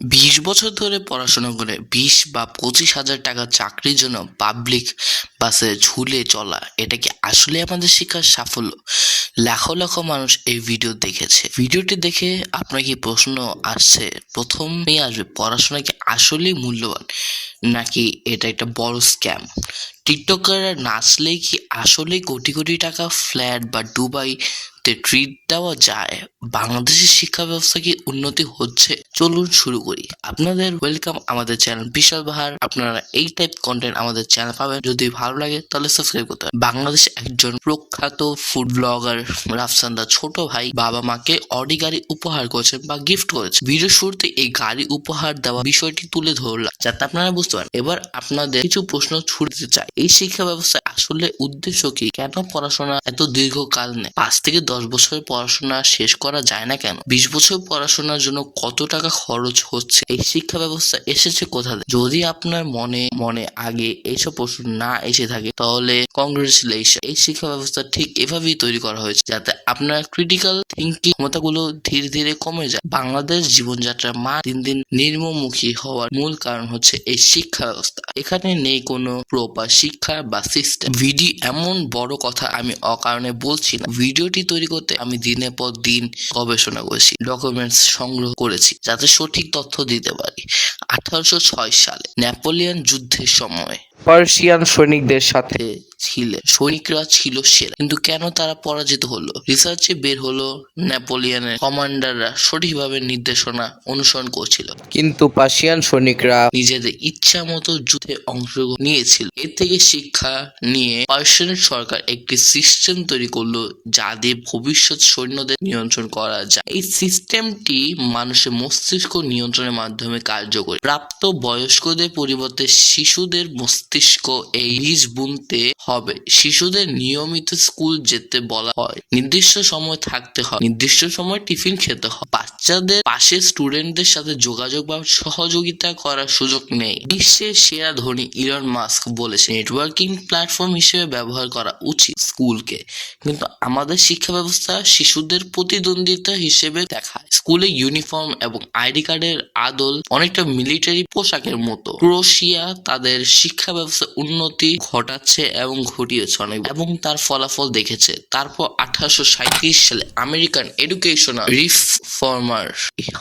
২০ বছর ধরে পড়াশোনা করে ২০ বা ২৫,০০০ টাকার চাকরির জন্য পাবলিক বাসে ঝুলে চলা, এটা কি আসলে আমাদের শিক্ষার সাফল্য? লাখো লাখো মানুষ এই ভিডিও দেখেছে। ভিডিওটি দেখে আপনার কি প্রশ্ন আসছে? প্রথমেই আসবে, পড়াশোনা কি আসলেই মূল্যবান, নাকি এটা একটা বড় স্ক্যাম? টিকটকাররা নাচলেই কি আসলেই কোটি কোটি টাকা ফ্ল্যাট বা দুবাইতে ট্রিট দেওয়া যায়? বাংলাদেশের শিক্ষা ব্যবস্থা কি উন্নতি হচ্ছে? চলুন শুরু করি। আপনাদের ওয়েলকাম আমাদের চ্যানেল বিশাল বাহার। আপনারা এই টাইপ কন্টেন্ট আমাদের চ্যানেল পাবেন। যদি ভালো লাগে তাহলে সাবস্ক্রাইব করতে হবে। বাংলাদেশে একজন প্রখ্যাত ফুড ব্লগার রাফসান দা ছোট ভাই বাবা মাকে অডি গাড়ি উপহার করেছেন বা গিফট করেছেন। ভিডিও শুরুতে এই গাড়ি উপহার দেওয়া বিষয়টি তুলে ধরলাম যাতে আপনারা বুঝতে পারেন। এবার আপনাদের কিছু প্রশ্ন ছুড়ে দিতে চাই। এই শিক্ষা ব্যবস্থা আসলে উদ্দেশ্য কি? কেন পড়াশোনা এত দীর্ঘকাল নেয়? 5 থেকে 10 বছরের পড়াশোনা শেষ করা যায় না কেন? 20 বছর পড়াশোনার জন্য কত টাকা খরচ হচ্ছে? এই শিক্ষা ব্যবস্থা এসেছে কোথা থেকে? যদি আপনার মনে আগে এইসব প্রশ্ন না এসে থাকে তাহলে কংগ্রেচুলেশন। এই শিক্ষা ব্যবস্থা ঠিক এভাবেই তৈরি করা হয়েছে যাতে আপনার ক্রিটিক্যাল থিঙ্কিং ক্ষমতাগুলো ধীরে ধীরে কমে যায়। বাংলাদেশ জীবনযাত্রার মান দিন দিন নিম্নমুখী হওয়ার মূল কারণ হচ্ছে এই শিক্ষা ব্যবস্থা। এখানে নেই কোনো প্রপার শিক্ষা বা সিস্টেম। ভিডিও এমন বড় কথা আমি অকারণে বলছি না। ভিডিওটি তৈরি করতে আমি দিনের পর দিন গবেষণা করেছি, ডকুমেন্টস সংগ্রহ করেছি যাতে সঠিক তথ্য দিতে পারি। 1806 সালে নেপোলিয়ন যুদ্ধের সময় পার্সিয়ান সৈনিকদের সাথে সৈনিকরা ছিল সেরা, কিন্তু কেন তারা পরাজিত হলো? রিসার্চে বের হলো নেপোলিয়নের কমান্ডাররা সঠিকভাবে নির্দেশনা অনুসরণ করছিল, কিন্তু পার্সিয়ান সৈনিকরা নিজেদের ইচ্ছা মতো যুদ্ধে অংশগ্রহণ নিয়েছিল। এর থেকে শিক্ষা নিয়ে পার্সিয়ান সরকার একটি সিস্টেম তৈরি করলো যা দিয়ে ভবিষ্যৎ সৈন্যদের নিয়ন্ত্রণ করা যায়। এই সিস্টেমটি মানুষের মস্তিষ্ক নিয়ন্ত্রণের মাধ্যমে কার্যকরী। প্রাপ্ত বয়স্কদের পরিবর্তে শিশুদের মস্তিষ্ক এই বীজ বুনতে হবে। শিশুদের নিয়মিত স্কুল যেতে বলা হয়, নির্দিষ্ট সময় থাকতে হয়, নির্দিষ্ট সময় টিফিন খেতে হয়। বাচ্চাদের পাশে স্টুডেন্টদের সাথে যোগাযোগ বা সহযোগিতা করার সুযোগ নেই। বিশ্বের সেরা ধনী ইলন মাস্ক বলেছে নেটওয়ার্কিং প্ল্যাটফর্ম হিসেবে ব্যবহার করা উচিত স্কুলকে, কিন্তু আমাদের শিক্ষা ব্যবস্থা শিশুদের প্রতিদ্বন্দ্বিতা হিসেবে দেখায়। স্কুলে ইউনিফর্ম এবং আইডি কার্ডের আদল অনেকটা মিলিটারি পোশাকের মতো। ক্রোয়েশিয়া তাদের শিক্ষা ব্যবস্থা উন্নতি ঘটাচ্ছে এবং ঘটিয়েছে অনেক, এবং তার ফলাফল দেখেছে। তারপর 1837 সালে আমেরিকান এডুকেশনাল রিফর্মার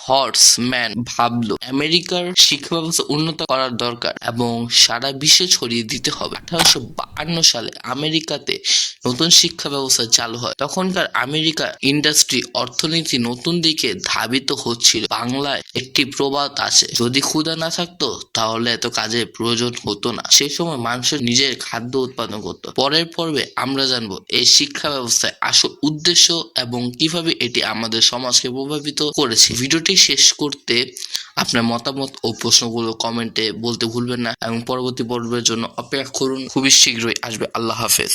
হর্সম্যান ভাবলো আমেরিকার শিক্ষা ব্যবস্থা উন্নত করার দরকার এবং সারা বিশ্বে ছড়িয়ে দিতে হবে। 1852 সালে আমেরিকাতে নতুন শিক্ষা ব্যবস্থা চালু হয়। তখনকার আমেরিকার ইন্ডাস্ট্রি অর্থনীতি নতুন দিকে ধাবিত হচ্ছিল। বাংলায় একটি প্রবাদ আছে, যদি ক্ষুধা না থাকতো তাহলে এত কাজের প্রয়োজন হতো না। সেই সময় মানুষের নিজের খাদ্য উৎপাদন করত। পরের পর্বে আমরা জানবো এই শিক্ষা ব্যবস্থায় আসল উদ্দেশ্য এবং কিভাবে এটি আমাদের সমাজকে প্রভাবিত করেছে। ভিডিওটি শেষ করতে আপনার মতামত ও প্রশ্নগুলো কমেন্টে বলতে ভুলবেন না এবং পরবর্তী পর্বের জন্য অপেক্ষা করুন। খুবই শীঘ্রই আসবে। আল্লাহ হাফেজ।